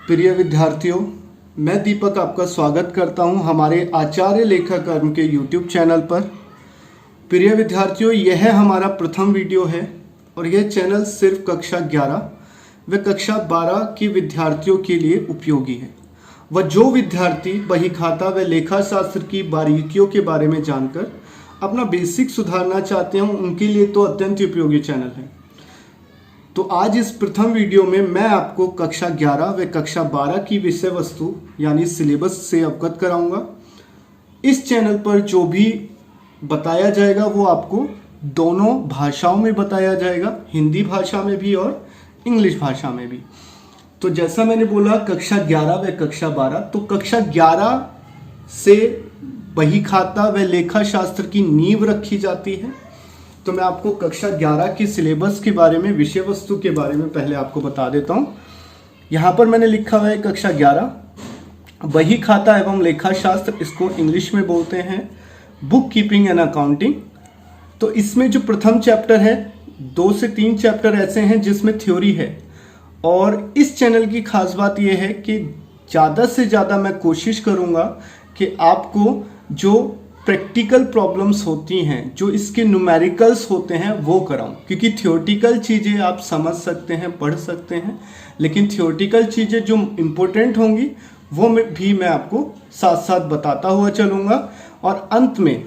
प्रिय विद्यार्थियों, मैं दीपक आपका स्वागत करता हूं हमारे आचार्य लेखा कर्म के YouTube चैनल पर। प्रिय विद्यार्थियों, यह हमारा प्रथम वीडियो है और यह चैनल सिर्फ कक्षा 11 व कक्षा 12 के विद्यार्थियों के लिए उपयोगी है। वह जो विद्यार्थी बही खाता व लेखा शास्त्र की बारीकियों के बारे में जानकर अपना बेसिक सुधारना चाहते हैं, उनके लिए तो अत्यंत उपयोगी चैनल है। तो आज इस प्रथम वीडियो में मैं आपको कक्षा 11 व कक्षा 12 की विषय वस्तु यानी सिलेबस से अवगत कराऊंगा। इस चैनल पर जो भी बताया जाएगा वो आपको दोनों भाषाओं में बताया जाएगा, हिंदी भाषा में भी और इंग्लिश भाषा में भी। तो जैसा मैंने बोला कक्षा 11 व कक्षा 12, तो कक्षा 11 से बही खाता व लेखा शास्त्र की नींव रखी जाती है। तो मैं आपको कक्षा 11 की सिलेबस के बारे में, विषय वस्तु के बारे में पहले आपको बता देता हूँ। यहाँ पर मैंने लिखा हुआ है कक्षा 11 बही खाता एवं लेखा शास्त्र, इसको इंग्लिश में बोलते हैं बुक कीपिंग एंड अकाउंटिंग। तो इसमें जो प्रथम चैप्टर है, 2 से 3 चैप्टर ऐसे हैं जिसमें थ्योरी है। और इस चैनल की खास बात यह है कि ज़्यादा से ज़्यादा मैं कोशिश करूँगा कि आपको जो प्रैक्टिकल प्रॉब्लम्स होती हैं, जो इसके न्यूमेरिकल्स होते हैं, वो कराऊं। क्योंकि थियोरटिकल चीज़ें आप समझ सकते हैं, पढ़ सकते हैं, लेकिन थियोरटिकल चीज़ें जो इम्पोर्टेंट होंगी वो भी मैं आपको साथ साथ बताता हुआ चलूँगा। और अंत में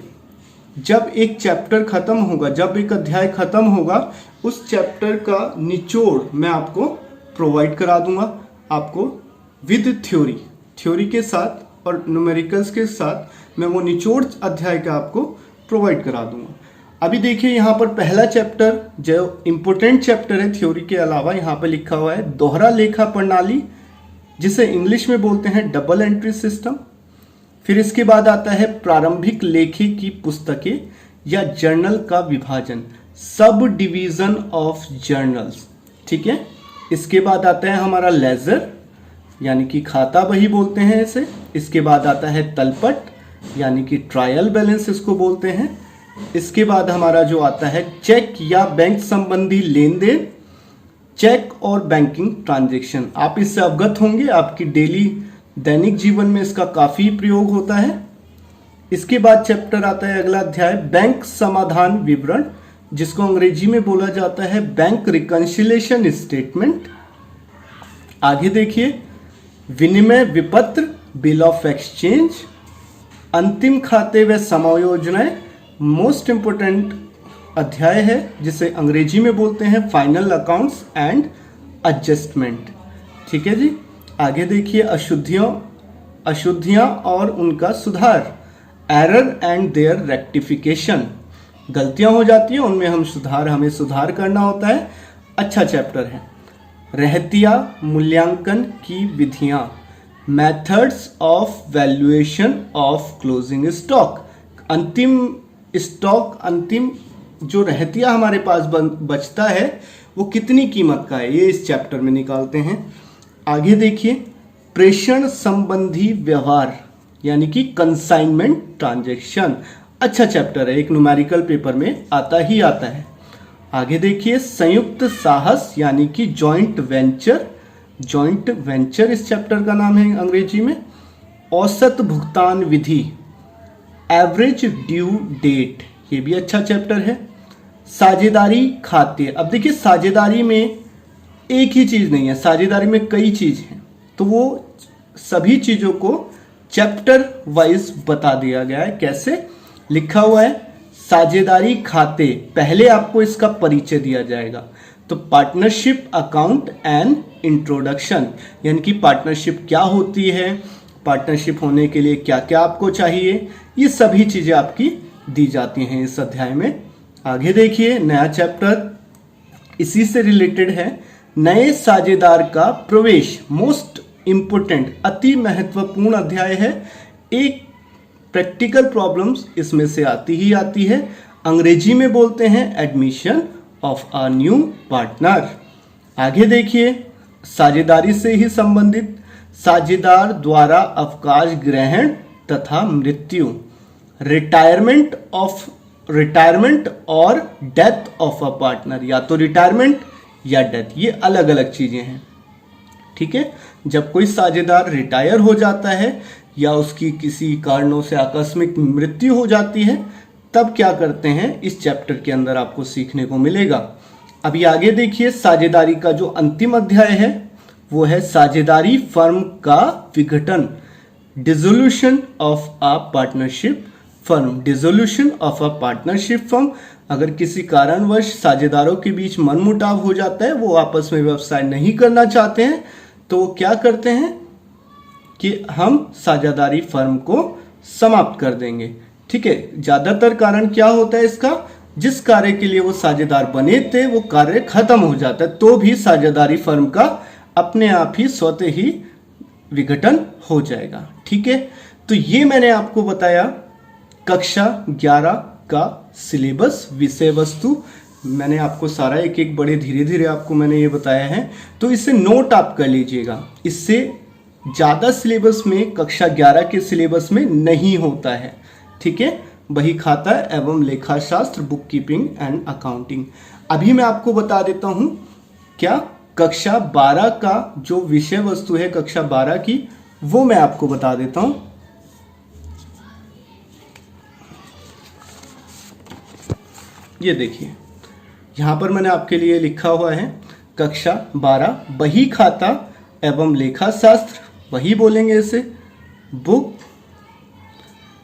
जब एक चैप्टर ख़त्म होगा, जब एक अध्याय ख़त्म होगा, उस चैप्टर का निचोड़ मैं आपको प्रोवाइड करा दूँगा, आपको विद थ्योरी के साथ और न्यूमेरिकल्स के साथ मैं वो निचोड़ अध्याय का आपको प्रोवाइड करा दूंगा। अभी देखिए यहाँ पर पहला चैप्टर जो इम्पोर्टेंट चैप्टर है थ्योरी के अलावा, यहाँ पर लिखा हुआ है दोहरा लेखा प्रणाली, जिसे इंग्लिश में बोलते हैं डबल एंट्री सिस्टम। फिर इसके बाद आता है प्रारंभिक लेखे की पुस्तकें या जर्नल का विभाजन, सब डिवीजन ऑफ जर्नल्स। ठीक है। इसके बाद आता है हमारा लेजर यानी कि खाता बही बोलते हैं इसे। इसके बाद आता है तलपट यानी कि ट्रायल बैलेंस इसको बोलते हैं। इसके बाद हमारा जो आता है चेक या बैंक संबंधी लेन देन, चेक और बैंकिंग ट्रांजैक्शन। आप इससे अवगत होंगे, आपकी डेली दैनिक जीवन में इसका काफ़ी प्रयोग होता है। इसके बाद चैप्टर आता है अगला अध्याय बैंक समाधान विवरण, जिसको अंग्रेजी में बोला जाता है बैंक रिकंसिलिएशन स्टेटमेंट। आगे देखिए विनिमय विपत्र, बिल ऑफ एक्सचेंज, अंतिम खाते व समायोजनाएं, मोस्ट इंपोर्टेंट अध्याय है जिसे अंग्रेजी में बोलते हैं फाइनल अकाउंट्स एंड एडजस्टमेंट। ठीक है जी। आगे देखिए अशुद्धियां और उनका सुधार, एरर एंड देयर रेक्टिफिकेशन। गलतियां हो जाती हैं, उनमें हमें सुधार करना होता है। अच्छा चैप्टर है। रहतिया मूल्यांकन की विधियां, methods of valuation of closing stock. अंतिम जो रहतिया हमारे पास बचता है वो कितनी कीमत का है, ये इस चैप्टर में निकालते हैं। आगे देखिए प्रेषण संबंधी व्यवहार यानी कि कंसाइनमेंट ट्रांजैक्शन। अच्छा चैप्टर है, एक न्यूमेरिकल पेपर में आता है। आगे देखिए संयुक्त साहस यानी कि जॉइंट वेंचर इस चैप्टर का नाम है अंग्रेजी में। औसत भुगतान विधि, एवरेज ड्यू डेट, ये भी अच्छा चैप्टर है। साझेदारी खाते। अब देखिए साझेदारी में एक ही चीज़ नहीं है, साझेदारी में कई चीज़ हैं, तो वो सभी चीज़ों को चैप्टर वाइज बता दिया गया है। कैसे लिखा हुआ है साझेदारी खाते, पहले आपको इसका परिचय दिया जाएगा। तो पार्टनरशिप अकाउंट एंड इंट्रोडक्शन, यानी कि पार्टनरशिप क्या होती है, पार्टनरशिप होने के लिए क्या क्या आपको चाहिए, ये सभी चीज़ें आपकी दी जाती हैं इस अध्याय में। आगे देखिए नया चैप्टर इसी से रिलेटेड है, नए साझेदार का प्रवेश, मोस्ट इम्पोर्टेंट, अति महत्वपूर्ण अध्याय है। एक प्रैक्टिकल प्रॉब्लम्स इसमें से आती है। अंग्रेजी में बोलते हैं admission of a new partner. आगे देखिए साझेदारी से ही संबंधित, साझेदार द्वारा अवकाश ग्रहण तथा मृत्यु, रिटायरमेंट और डेथ ऑफ अ पार्टनर, या तो रिटायरमेंट या डेथ, ये अलग अलग चीजें हैं। ठीक है। जब कोई साझेदार रिटायर हो जाता है या उसकी किसी कारणों से आकस्मिक मृत्यु हो जाती है, तब क्या करते हैं इस चैप्टर के अंदर आपको सीखने को मिलेगा। अभी आगे देखिए, साझेदारी का जो अंतिम अध्याय है वो है साझेदारी फर्म का विघटन, dissolution of a partnership firm. Dissolution of a partnership firm, अगर किसी कारणवश साझेदारों के बीच मनमुटाव हो जाता है, वो आपस में व्यवसाय नहीं करना चाहते हैं, तो वो क्या करते हैं कि हम साझेदारी फर्म को समाप्त कर देंगे। ठीक है, ज्यादातर कारण क्या होता है इसका, जिस कार्य के लिए वो साझेदार बने थे वो कार्य खत्म हो जाता है, तो भी साझेदारी फर्म का अपने आप ही स्वतः ही विघटन हो जाएगा। ठीक है, तो ये मैंने आपको बताया कक्षा 11 का सिलेबस, विषय वस्तु। मैंने आपको सारा एक एक बड़े धीरे धीरे आपको मैंने ये बताया है, तो इसे नोट आप कर लीजिएगा। इससे ज़्यादा सिलेबस में कक्षा 11 के सिलेबस में नहीं होता है। ठीक है, बही खाता एवं लेखा शास्त्र, बुक कीपिंग एंड अकाउंटिंग। अभी मैं आपको बता देता हूं क्या कक्षा 12 का जो विषय वस्तु है कक्षा 12 की, वो मैं आपको बता देता हूं। ये देखिए, यहां पर मैंने आपके लिए लिखा हुआ है कक्षा 12 बही खाता एवं लेखा शास्त्र, वही बोलेंगे इसे, बुक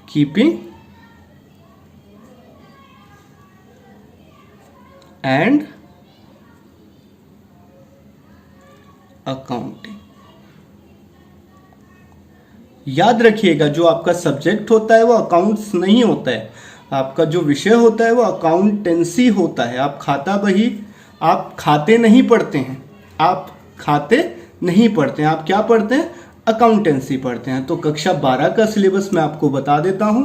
कीपिंग एंड अकाउंटिंग। याद रखिएगा, जो आपका सब्जेक्ट होता है वो अकाउंट्स नहीं होता है, आपका जो विषय होता है वो अकाउंटेंसी होता है। आप खाता बही, आप खाते नहीं पढ़ते हैं, आप खाते नहीं पढ़ते हैं, आप क्या पढ़ते हैं, अकाउंटेंसी पढ़ते हैं। तो कक्षा 12 का सिलेबस मैं आपको बता देता हूं।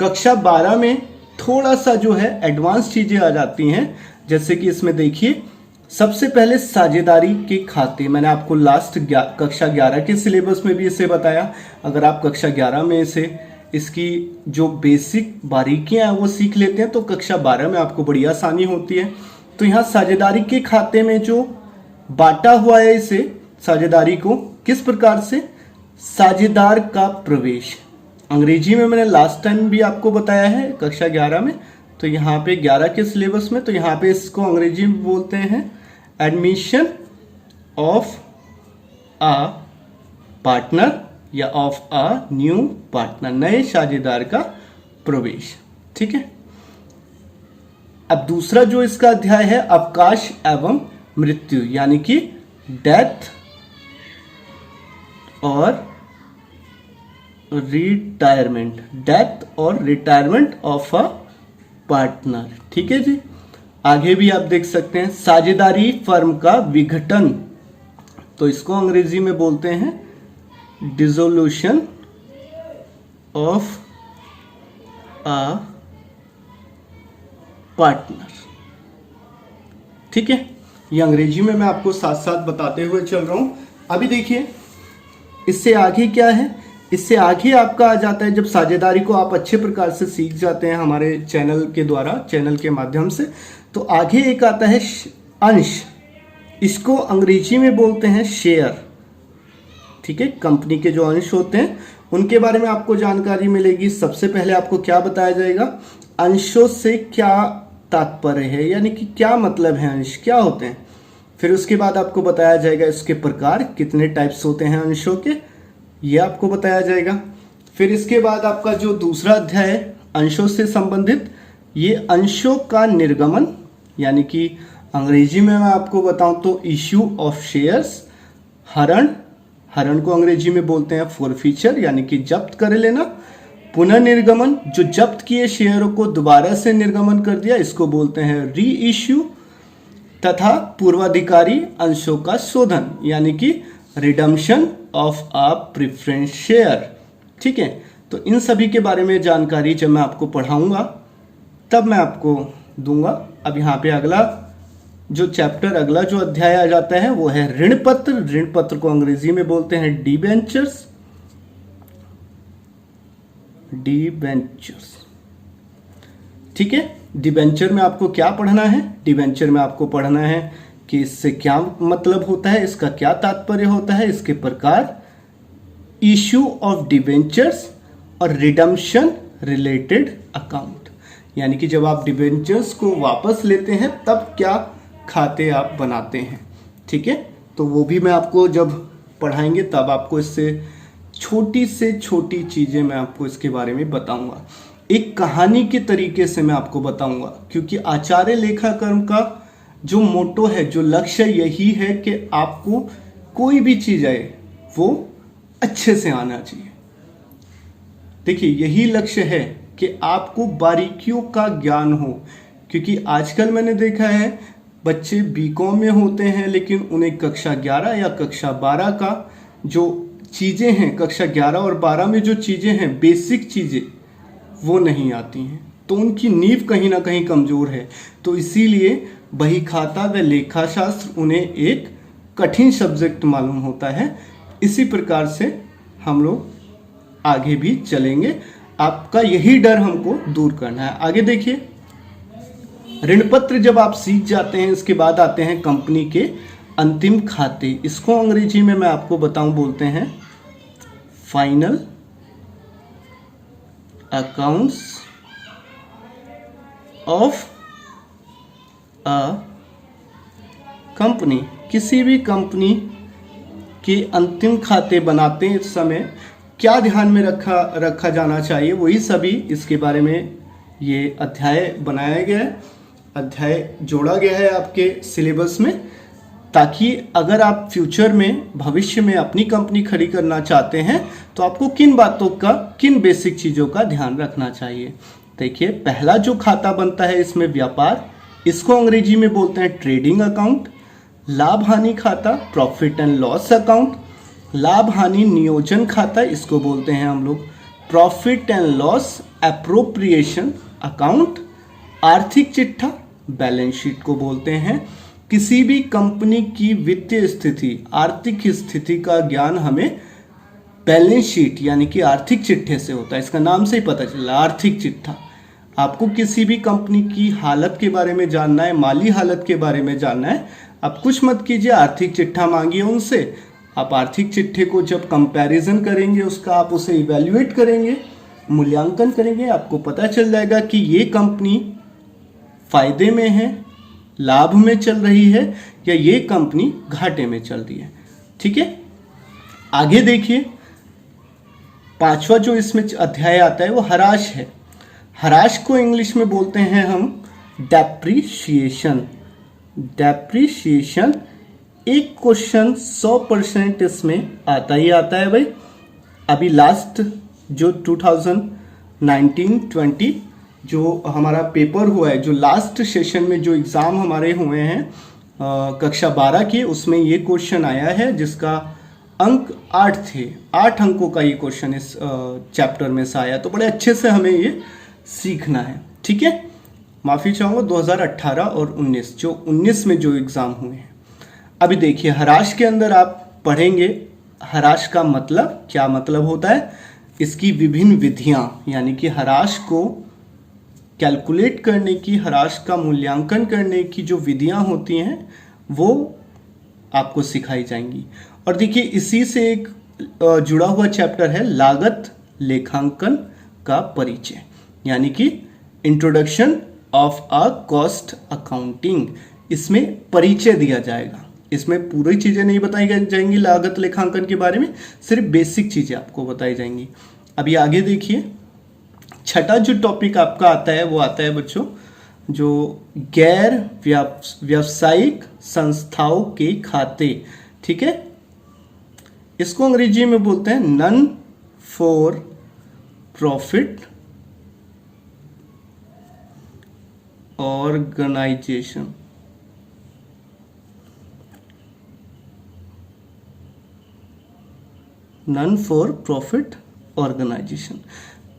कक्षा 12 में थोड़ा सा जो है एडवांस चीजें आ जाती हैं, जैसे कि इसमें देखिए, सबसे पहले साझेदारी के खाते, मैंने आपको लास्ट कक्षा 11 के सिलेबस में भी इसे बताया। अगर आप कक्षा 11 में इसे इसकी जो बेसिक बारीकियां हैं वो सीख लेते हैं तो कक्षा 12 में आपको बड़ी आसानी होती है। तो यहाँ साझेदारी के खाते में जो बांटा हुआ है इसे, साझेदारी को किस प्रकार से, साझेदार का प्रवेश, अंग्रेजी में मैंने लास्ट टाइम भी आपको बताया है कक्षा 11 में। तो यहाँ पे 11 के सिलेबस में, तो यहाँ पे इसको अंग्रेजी में बोलते हैं एडमिशन ऑफ अ पार्टनर या ऑफ अ न्यू पार्टनर, नए साझेदार का प्रवेश। ठीक है, अब दूसरा जो इसका अध्याय है अवकाश एवं मृत्यु, यानी कि डेथ और रिटायरमेंट, डेथ और रिटायरमेंट ऑफ अ पार्टनर। ठीक है जी, आगे भी आप देख सकते हैं साझेदारी फर्म का विघटन, तो इसको अंग्रेजी में बोलते हैं डिसोल्यूशन ऑफ अ पार्टनर। ठीक है, ये अंग्रेजी में मैं आपको साथ साथ बताते हुए चल रहा हूं। अभी देखिए इससे आगे क्या है, इससे आगे आपका आ जाता है जब साझेदारी को आप अच्छे प्रकार से सीख जाते हैं हमारे चैनल के द्वारा, चैनल के माध्यम से, तो आगे एक आता है अंश, इसको अंग्रेजी में बोलते हैं शेयर। ठीक है, कंपनी के जो अंश होते हैं उनके बारे में आपको जानकारी मिलेगी। सबसे पहले आपको क्या बताया जाएगा, अंशों से क्या तात्पर्य है, यानी कि क्या मतलब है, अंश क्या होते हैं। फिर उसके बाद आपको बताया जाएगा इसके प्रकार, कितने टाइप्स होते हैं अंशों के, ये आपको बताया जाएगा। फिर इसके बाद आपका जो दूसरा अध्याय है अंशों से संबंधित, ये अंशों का निर्गमन, यानी कि अंग्रेजी में मैं आपको बताऊं तो इश्यू ऑफ शेयर्स, हरण, हरण को अंग्रेजी में बोलते हैं फोरफीचर, यानी कि जब्त कर लेना, पुनर्निर्गमन, जो जब्त किए शेयरों को दोबारा से निर्गमन कर दिया, इसको बोलते हैं री इश्यू, तथा पूर्वाधिकारी अंशों का शोधन, यानी कि redemption of a preference share. ठीक है, तो इन सभी के बारे में जानकारी जब मैं आपको पढ़ाऊंगा तब मैं आपको दूंगा। अब यहाँ पे अगला जो चैप्टर, अगला जो अध्याय आ जाता है वो है ऋण पत्र। ऋण पत्र को अंग्रेजी में बोलते हैं डिबेंचर्स, डिबेंचर्स। ठीक है, डिबेंचर में आपको क्या पढ़ना है, डिबेंचर में आपको पढ़ना है कि इससे क्या मतलब होता है, इसका क्या तात्पर्य होता है, इसके प्रकार, इश्यू ऑफ डिबेंचर्स और रिडम्पशन रिलेटेड अकाउंट, यानी कि जब आप डिबेंचर्स को वापस लेते हैं तब क्या खाते आप बनाते हैं। ठीक है, तो वो भी मैं आपको जब पढ़ाएंगे तब आपको इससे छोटी से छोटी चीज़ें मैं आपको इसके बारे में बताऊंगा, एक कहानी के तरीके से मैं आपको बताऊंगा, क्योंकि आचार्य लेखाकर्म का जो मोटो है, जो लक्ष्य यही है कि आपको कोई भी चीज़ आए वो अच्छे से आना चाहिए। देखिए, यही लक्ष्य है कि आपको बारीकियों का ज्ञान हो, क्योंकि आजकल मैंने देखा है बच्चे बीकॉम में होते हैं लेकिन उन्हें कक्षा 11 या कक्षा 12 का जो चीज़ें हैं, कक्षा 11 और 12 में जो चीज़ें हैं, बेसिक चीज़ें, वो नहीं आती हैं, तो उनकी नींव कहीं ना कहीं कमज़ोर है। तो इसीलिए बही खाता व लेखाशास्त्र उन्हें एक कठिन सब्जेक्ट मालूम होता है। इसी प्रकार से हम लोग आगे भी चलेंगे, आपका यही डर हमको दूर करना है। आगे देखिए, ऋण पत्र जब आप सीख जाते हैं, इसके बाद आते हैं कंपनी के अंतिम खाते। इसको अंग्रेजी में मैं आपको बताऊं बोलते हैं final accounts of a company. किसी भी कंपनी के अंतिम खाते बनाते हैं इस समय क्या ध्यान में रखा जाना चाहिए, वही सभी इसके बारे में ये अध्याय बनाया गया है, अध्याय जोड़ा गया है आपके सिलेबस में, ताकि अगर आप फ्यूचर में, भविष्य में अपनी कंपनी खड़ी करना चाहते हैं तो आपको किन बातों का, किन बेसिक चीज़ों का ध्यान रखना चाहिए। देखिए, पहला जो खाता बनता है इसमें व्यापार, इसको अंग्रेजी में बोलते हैं ट्रेडिंग अकाउंट। लाभ हानि खाता, प्रॉफिट एंड लॉस अकाउंट। लाभ हानि नियोजन खाता, इसको बोलते हैं हम लोग profit and loss appropriation account. आर्थिक चिट्ठा, बैलेंस शीट को बोलते हैं। किसी भी कंपनी की वित्तीय स्थिति, आर्थिक स्थिति का ज्ञान हमें बैलेंस शीट यानी कि आर्थिक चिट्ठे से होता है। इसका नाम से ही पता चला, आर्थिक चिट्ठा। आपको किसी भी कंपनी की हालत के बारे में जानना है, माली हालत के बारे में जानना है, आप कुछ मत कीजिए, आर्थिक चिट्ठा मांगिए उनसे। आप आर्थिक चिट्ठे को जब कंपैरिजन करेंगे, उसका आप उसे इवैल्यूएट करेंगे, मूल्यांकन करेंगे, आपको पता चल जाएगा कि ये कंपनी फायदे में है, लाभ में चल रही है, या ये कंपनी घाटे में चल रही है। ठीक है, आगे देखिए, पांचवा जो इसमें अध्याय आता है वो हराश है। हराश को इंग्लिश में बोलते हैं हम डेप्रीशिएशन। डेप्रीशिएशन एक क्वेश्चन 100% इसमें आता ही आता है भाई। अभी लास्ट जो 2019-20 जो हमारा पेपर हुआ है, जो लास्ट सेशन में जो एग्ज़ाम हमारे हुए हैं कक्षा 12 के, उसमें ये क्वेश्चन आया है जिसका अंक 8 थे। 8 अंकों का ये क्वेश्चन इस चैप्टर में से आया, तो बड़े अच्छे से हमें ये सीखना है। ठीक है, माफ़ी चाहूँगा 2018 और 19, जो 19 में जो एग्ज़ाम हुए हैं। अभी देखिए, हराश के अंदर आप पढ़ेंगे हराश का मतलब, क्या मतलब होता है, इसकी विभिन्न विधियाँ, यानी कि हराश को कैलकुलेट करने की, हराश का मूल्यांकन करने की जो विधियाँ होती हैं वो आपको सिखाई जाएंगी। और देखिए, इसी से एक जुड़ा हुआ चैप्टर है लागत लेखांकन का परिचय, यानी कि introduction of a cost accounting. इसमें परिचय दिया जाएगा, इसमें पूरी चीज़ें नहीं बताई जाएंगी लागत लेखांकन के बारे में, सिर्फ बेसिक चीज़ें आपको बताई जाएंगी। अभी आगे देखिए, छठा जो टॉपिक आपका आता है वो आता है बच्चों, जो गैर व्यावसायिक संस्थाओं के खाते। ठीक है, इसको अंग्रेजी में बोलते हैं non for profit organisation. Non for profit organisation,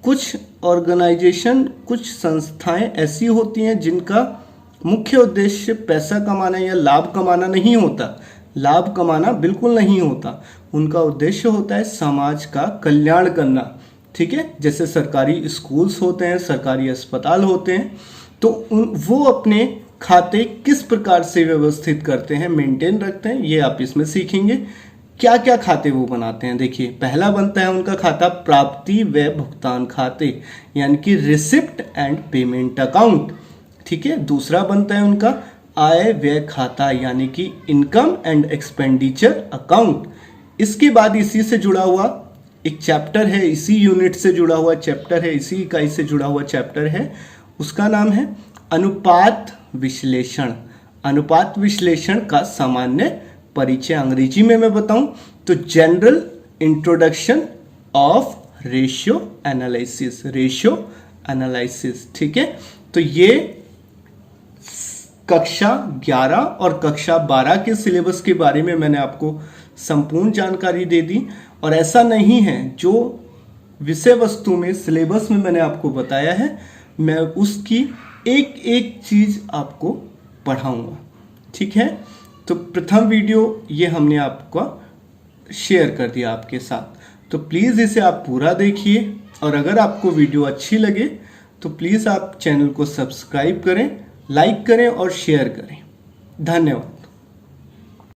कुछ ऑर्गेनाइजेशन, कुछ संस्थाएं ऐसी होती हैं जिनका मुख्य उद्देश्य पैसा कमाना या लाभ कमाना नहीं होता। लाभ कमाना बिल्कुल नहीं होता, उनका उद्देश्य होता है समाज का कल्याण करना। ठीक है, जैसे सरकारी स्कूल्स होते हैं, सरकारी अस्पताल होते हैं, तो वो अपने खाते किस प्रकार से व्यवस्थित करते हैं, मेंटेन रखते हैं, ये आप इसमें सीखेंगे। क्या क्या खाते वो बनाते हैं, देखिए पहला बनता है उनका खाता प्राप्ति व भुगतान खाते, यानी कि रिसिप्ट एंड पेमेंट अकाउंट। ठीक है, दूसरा बनता है उनका आय व्यय खाता, यानी कि इनकम एंड एक्सपेंडिचर अकाउंट। इसके बाद इसी से जुड़ा हुआ एक चैप्टर है, इसी यूनिट से जुड़ा हुआ चैप्टर है, इसी इकाई से जुड़ा हुआ चैप्टर है, उसका नाम है अनुपात विश्लेषण। अनुपात विश्लेषण का सामान्य परिचय अंग्रेजी में मैं बताऊं तो general introduction of ratio analysis, ratio analysis. ठीक है, तो ये कक्षा 11 और कक्षा 12 के सिलेबस के बारे में मैंने आपको संपूर्ण जानकारी दे दी। और ऐसा नहीं है, जो विषय वस्तु में सिलेबस में मैंने आपको बताया है मैं उसकी एक एक चीज आपको पढ़ाऊंगा। ठीक है, तो प्रथम वीडियो ये हमने आपको शेयर कर दिया आपके साथ, तो प्लीज़ इसे आप पूरा देखिए। और अगर आपको वीडियो अच्छी लगे तो प्लीज़ आप चैनल को सब्सक्राइब करें, लाइक करें और शेयर करें। धन्यवाद।